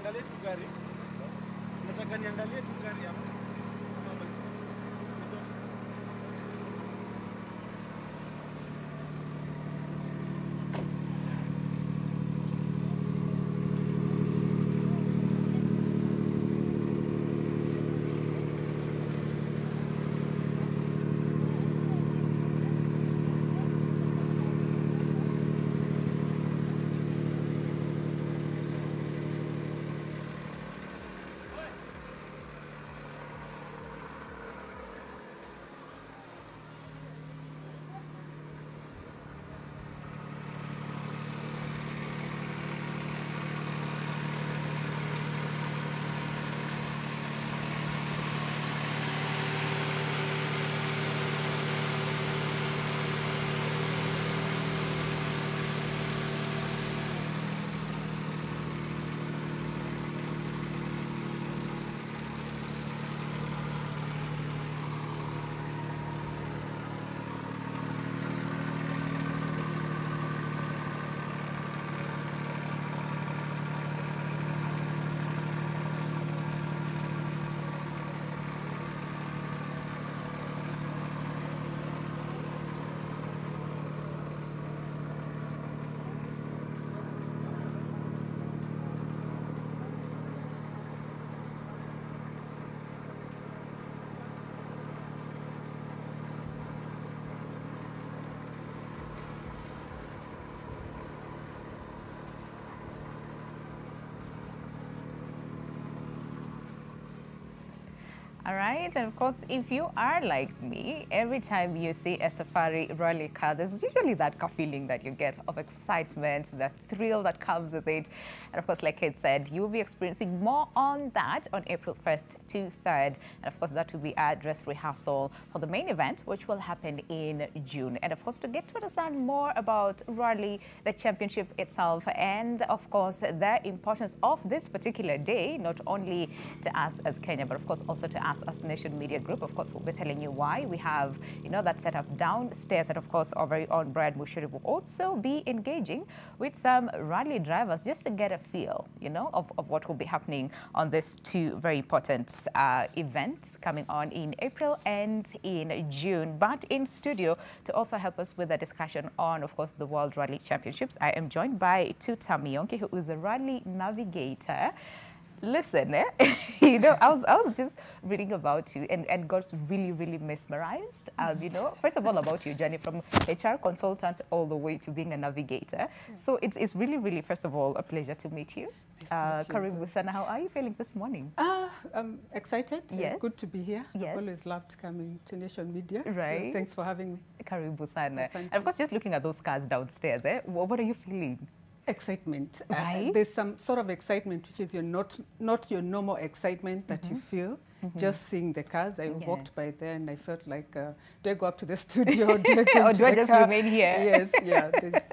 niangalie tu gari. Nataka niangalie tu gari hapo. All right, and of course, if you are like me, every time you see a safari rally car, there's usually that car feeling that you get of excitement, the thrill that comes with it. And of course, like Kate said, you'll be experiencing more on that on April 1st to 3rd. And of course, that will be our dress rehearsal for the main event, which will happen in June. And of course, to get to understand more about rally, the championship itself, and of course, the importance of this particular day, not only to us as Kenya, but of course, also to us as Nation Media Group. Of course, we'll be telling you why. We have, that set up downstairs, and of course, our very own Brad Mushiri will also be engaging with some rally drivers just to get a feel, of what will be happening on these two very important events coming on in April and in June. But in studio to also help us with the discussion on, of course, the World Rally Championships, I am joined by Tuta Mionki, who is a rally navigator. Listen, I was just reading about you and got really, really mesmerized. First of all, about your journey from HR consultant all the way to being a navigator. So it's really, really, first of all, a pleasure to meet you. Karibu sana, how are you feeling this morning? I'm excited. Yes. Good to be here. Yes. I've always loved coming to Nation Media. Right. Thanks for having me. Karibu sana. Thank And of course, just looking at those cars downstairs, what are you feeling? Excitement. Right. There's some sort of excitement which is not your normal excitement that you feel just seeing the cars. I walked by there and I felt like, do I go up to the studio or do I go or do I just remain here? Yes, yeah.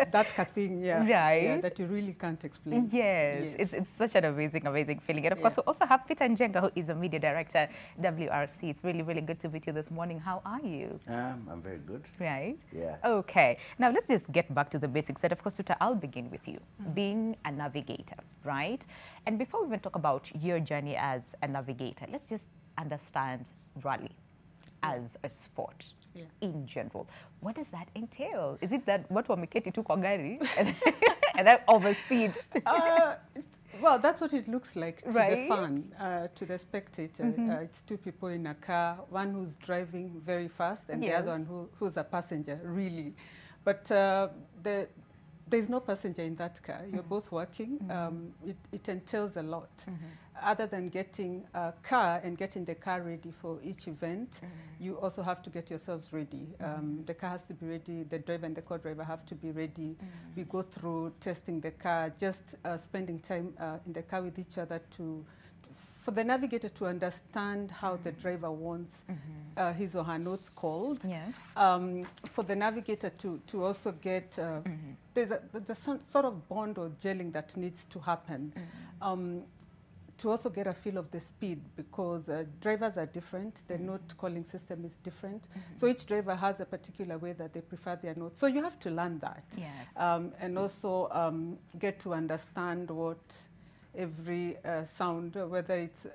That thing, yeah. Right. Yeah, that you really can't explain. Yes. It's such an amazing feeling. And of course, we also have Peter Njenga, who is a media director, WRC. It's really, really good to meet you this morning. How are you? I'm very good. Right? Yeah. Okay. Now, let's just get back to the basics. And of course, Tuta, I'll begin with you, being a navigator, right? And before we even talk about your journey as a navigator, let's just understand rally as a sport in general. What does that entail? Is it that what wameketi tu kwa gari and then overspeed? Well, that's what it looks like to Right. the fan, to the spectator. It's two people in a car, one who's driving very fast and the other one who's a passenger, really. But there's no passenger in that car. You're both working. It entails a lot. Other than getting a car and getting the car ready for each event, you also have to get yourselves ready. The car has to be ready. The driver and the co-driver have to be ready. We go through testing the car, just spending time in the car with each other for the navigator to understand how the driver wants his or her notes called. Yeah. For the navigator to also get, there's some sort of bond or gelling that needs to happen. To also get a feel of the speed, because drivers are different, the note calling system is different. So each driver has a particular way that they prefer their notes. So you have to learn that. Yes. And also get to understand what every sound, whether it's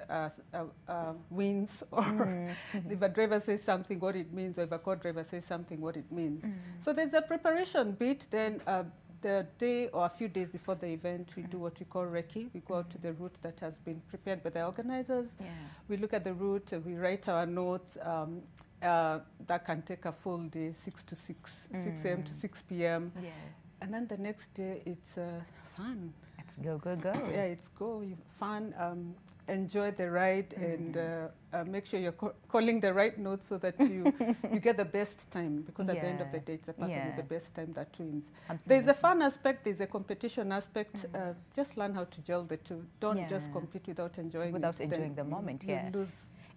winds or if a driver says something, what it means, or if a co-driver says something, what it means. So there's a preparation bit. Then the day or a few days before the event, we do what we call recce. We go out to the route that has been prepared by the organizers. Yeah. We look at the route, we write our notes. That can take a full day, 6 to 6 a.m. to 6 p.m. Yeah. And then the next day, it's fun. It's go, go, go. Yeah, it's fun. Enjoy the ride and make sure you're calling the right notes so that you get the best time, because at the end of the day, it's the person with the best time that wins. Absolutely. There's a fun aspect, there's a competition aspect. Just learn how to gel the two. Don't just compete without enjoying the moment. You lose.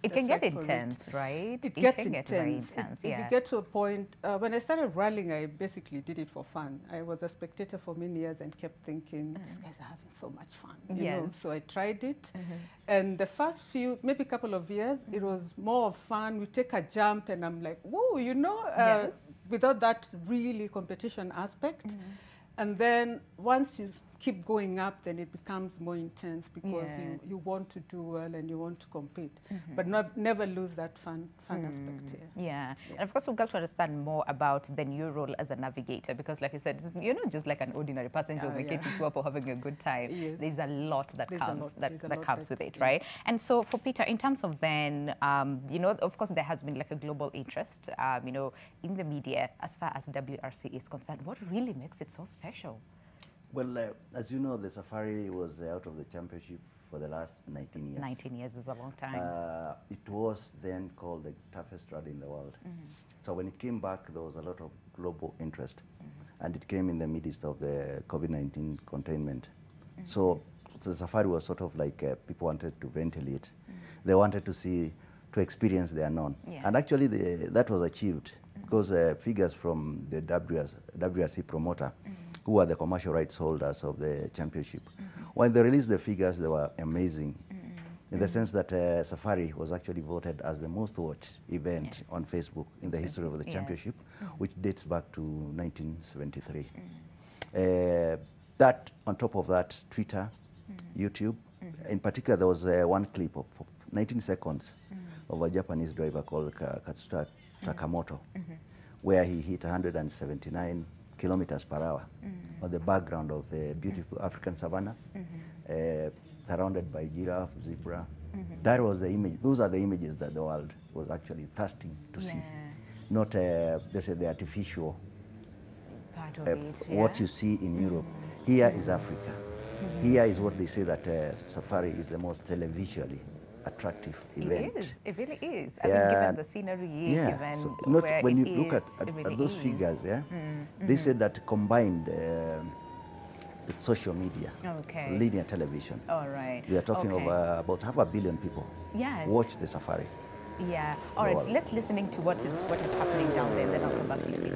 It can get intense, right? It gets can intense. Get very intense, If you get to a point, when I started rallying, I basically did it for fun. I was a spectator for many years and kept thinking, these guys are having so much fun. You know? So I tried it. And the first few, maybe a couple of years, it was more of fun. We take a jump and I'm like, whoa, you know, without that really competition aspect. And then once you keep going up, then it becomes more intense because you want to do well and you want to compete, but never lose that fun aspect. Yeah, and of course we've got to understand more about the new role as a navigator, because like you said, you're not just like an ordinary passenger making you up or having a good time. There's a lot that comes with it, right? And so for Peter, in terms of then, you know, of course there has been like a global interest, you know, in the media as far as WRC is concerned. What really makes it so special? Well, as you know, the Safari was out of the championship for the last 19 years. 19 years is a long time. It was then called the toughest rally in the world. So when it came back, there was a lot of global interest. And it came in the midst of the COVID-19 containment. So the Safari was sort of like people wanted to ventilate. They wanted to experience the unknown. And actually, that was achieved because figures from the WRC promoter, who are the commercial rights holders of the championship. When they released the figures, they were amazing in the sense that Safari was actually voted as the most watched event on Facebook in the history of the championship, which dates back to 1973. That, on top of that, Twitter, YouTube, in particular, there was one clip of 19 seconds of a Japanese driver called Katsuta Takamoto, where he hit 179 kilometers per hour on the background of the beautiful African savanna, surrounded by giraffe, zebra. That was the image. Those are the images that the world was actually thirsting to see, not they say the artificial part of it, what you see in Europe. Here is Africa. Here is what they say that Safari is the most televisually attractive event. It is. It really is. I mean, given the scenery, given so where when it you look at really those figures, they said that combined social media, linear television. All right. We are talking of about 500 million people watch the Safari. Yeah. All right. So let's listening to what is happening down there, then I'll come back to you.